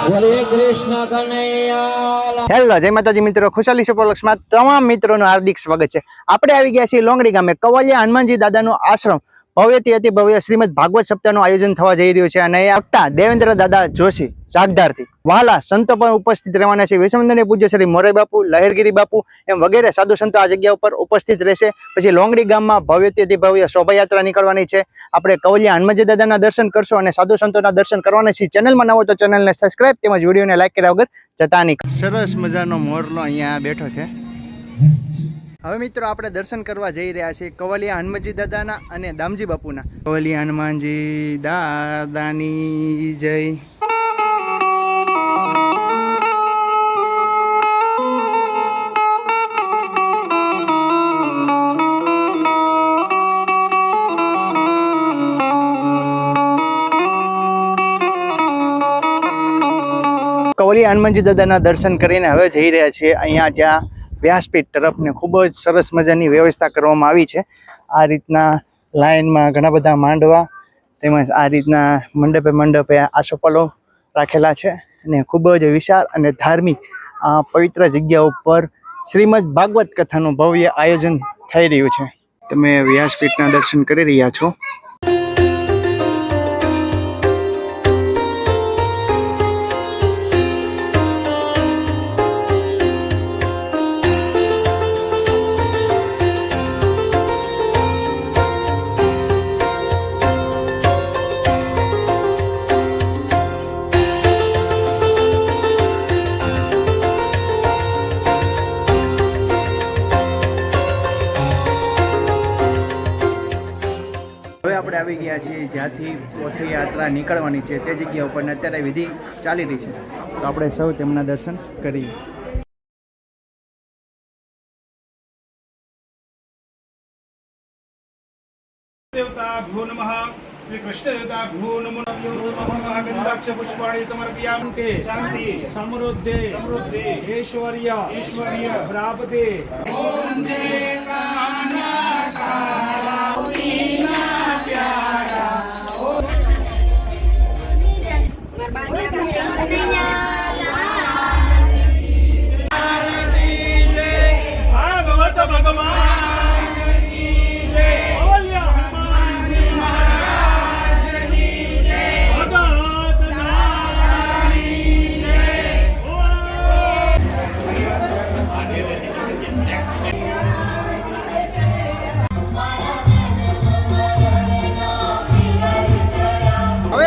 Hello જય માતાજી મિત્રો, ખુશાલી સુપરલક્ષમાં તમામ મિત્રોનું હાર્દિક સ્વાગત છે। આપણે આવી ગયા છીએ લોંગડી ગામે કવાલિયા હનુમાનજી દાદાનો આશ્રમ ભવ્યથી અતિ ભવ્ય શ્રીમદ ભાગવત સપ્તાહનું આયોજન થવા જઈ રહ્યું છે અને વક્તા દેવેન્દ્ર દાદા જોશી જાગદારથી વહાલા સંતો પણ ઉપસ્થિત રહેવાના છે। વિશ્વવંદનીય પૂજ્ય શ્રી મોરારી બાપુ, લહેરગીરી બાપુ એમ વગેરે સાધુ સંતો આ જગ્યા ઉપર ઉપસ્થિત રહેશે। પછી લોંગડી ગામમાં ભવ્યથી અતિ ભવ્ય શોભાયાત્રા નીકળવાની છે। આપણે કવાલિયા હનુમાનજી દાદાના દર્શન કરશો અને સાધુ સંતોના દર્શન કરવાના છે। ચેનલમાં નવો તો ચેનલને સબસ્ક્રાઇબ તેમજ વિડીયોને લાઈક કર્યા વગર જતા નહીં। સરસ મજાનો મોરલો અહીંયા બેઠો છે। હવે મિત્રો આપણે દર્શન કરવા જઈ રહ્યા છીએ કવાલિયા હનુમાનજી દાદાના અને દામજી બાપુના। કવાલિયા હનુમાનજી દાદાની જય। કવાલિયા હનુમાનજી દાદાના દર્શન કરીને હવે જઈ રહ્યા છીએ અહીંયા જ્યાં વ્યાસપીઠ તરફ ને ખૂબ જ સરસ મજાની વ્યવસ્થા કરવામાં આવી છે। આ રીતના લાઈનમાં ઘણા બધા માંડવા તેમજ આ રીતના મંડપે આસોપાલો રાખેલા છે અને ખૂબ જ વિશાળ અને ધાર્મિક આ પવિત્ર જગ્યા ઉપર શ્રીમદ ભાગવત કથાનું ભવ્ય આયોજન થઈ રહ્યું છે। તમે વ્યાસપીઠના દર્શન કરી રહ્યા છો। આપણે આવી ગયા છીએ જ્યાંથી રથયાત્રા નીકળવાની છે તે જગ્યા ઉપર અત્યારે વિધિ ચાલી રહી છે, તો આપણે સૌ તેમના દર્શન કરીએ। देवताभ्यो नमः श्री कृष्ण देवताभ्यो नमः गंधाक्ष पुष्पाणि समर्पयामि। शांति समृद्धि ऐश्वर्य प्राप्ति। ओम जय कान्हा काला उनीना प्यारा भागवत भगवान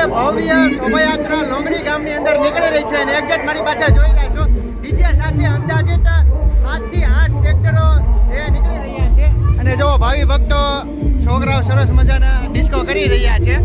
ભવ્ય શોભાયાત્રા લોંગડી ગામની અંદર નીકળી રહી છે અને એક્ઝેક્ટ મારી પાસે જોઈ રહ્યા છો ડીજે સાથે અંદાજિત 7 થી 8 ટ્રેક્ટરો એ નીકળી રહ્યા છે અને જો ભાવિ ભક્તો છોકરાઓ સરસ મજાના ડિસ્કો કરી રહ્યા છે।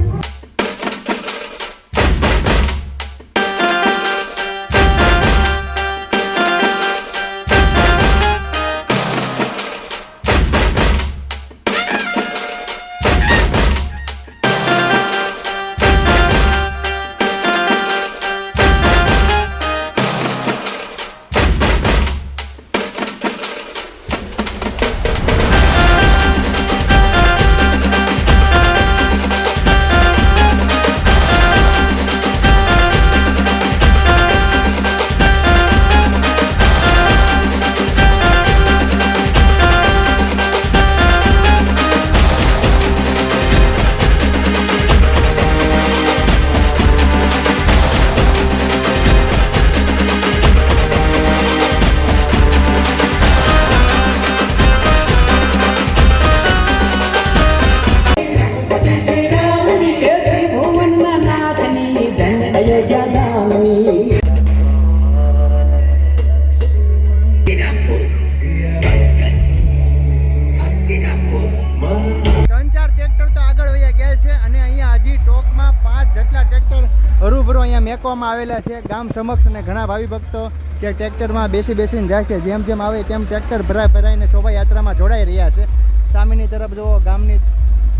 મેકવામાં આવેલા છે ગામ સમક્ષ અને ઘણા ભાવિ ભક્તો જે ટ્રેક્ટરમાં બેસીને જાય છે। જેમ જેમ આવે તેમ ટ્રેક્ટર ભરાઈને શોભાયાત્રામાં જોડાઈ રહ્યા છે। સામેની તરફ જો ગામની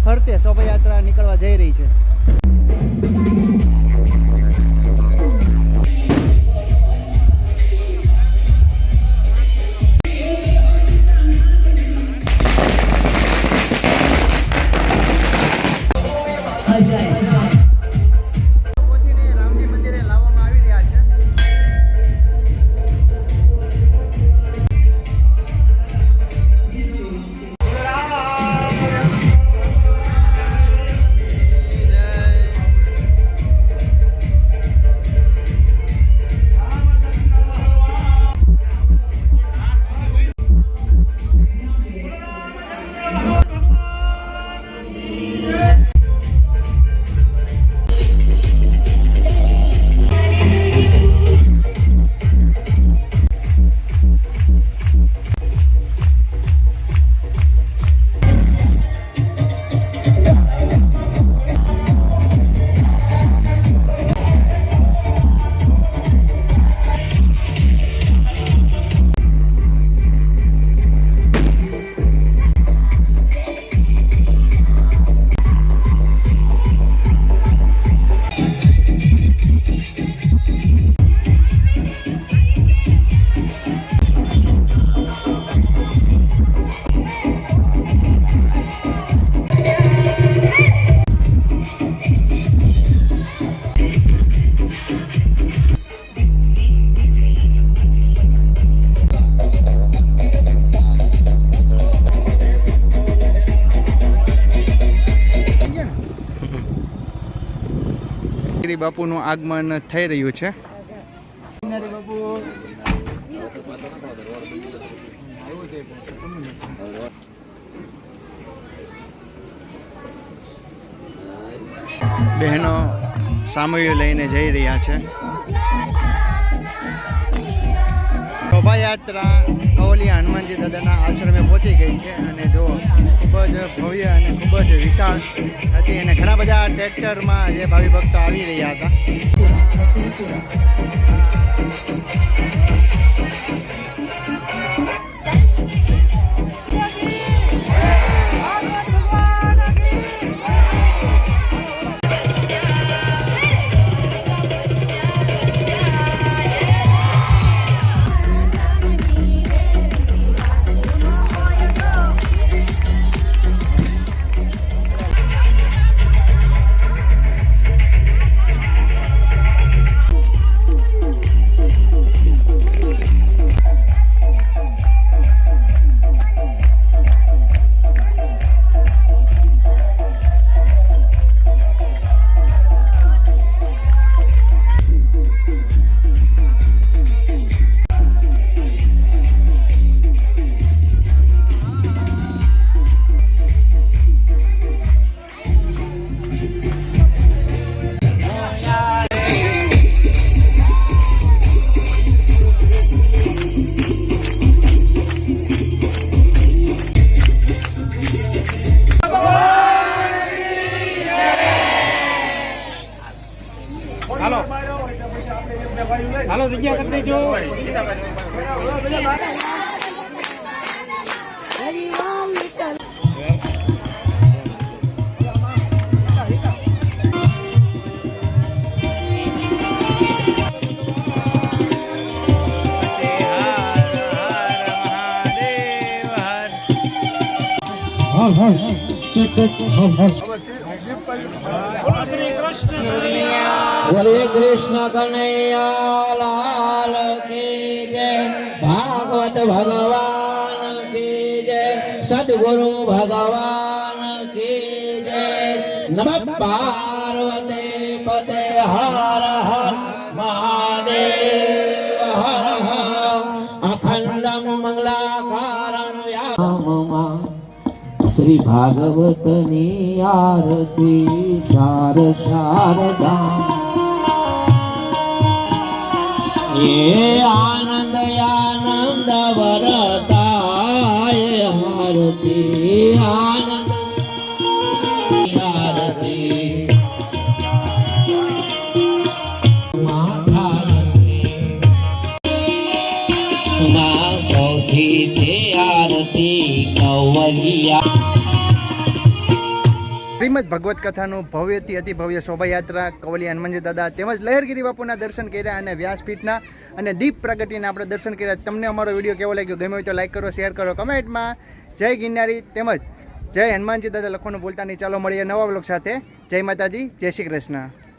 ફરતે શોભાયાત્રા નીકળવા જઈ રહી છે। રામજી મંદિરે લાવવામાં આવી રહ્યા છે। શ્રી બાપુનું આગમન થઈ રહ્યું છે. બહેનો સામૈયું લઈને જઈ રહ્યા છે. શોભાયાત્રા કવલિયા હનુમાનજી દાદાના આશ્રમે પહોંચી ગઈ છે અને જો ખૂબ જ ભવ્ય અને ખૂબ જ વિશાળ હતી અને ઘણા બધા ટ્રેક્ટરમાં જે ભાવિ ભક્તો આવી રહ્યા હતા. હાલો જગ્યા કરી દેજો. हरे कृष्ण कन्हैया लाल की जय भागवत भगवान की जय सद्गुरु भगवान की जय नमः पार्वती पते हर हर महादेव हर हर अखंडं मंगलाकारं व्याममा श्री भागवतनी आरती सार शारदा ये आनंद आनंद वरताय आरती आनंद आरती माता ना सौथी ते आरती कवलिया. શ્રીમદ ભગવત કથાનું ભવ્યથી અતિ ભવ્ય શોભાયાત્રા કવલિયા હનુમાનજી દાદા તેમજ લહેરગીરી બાપુના દર્શન કર્યા અને વ્યાસપીઠના અને દીપ પ્રગટીના આપણે દર્શન કર્યા. તમને અમારો વિડીયો કેવો લાગ્યો ગમે હોય તો લાઈક કરો, શેર કરો, કમેન્ટમાં જય ગિરનારી તેમજ જય હનુમાનજી દાદા લખવાનું ભૂલતા નહીં. ચાલો મળીએ નવા વ્લોગ સાથે. જય માતાજી, જય શ્રી કૃષ્ણ.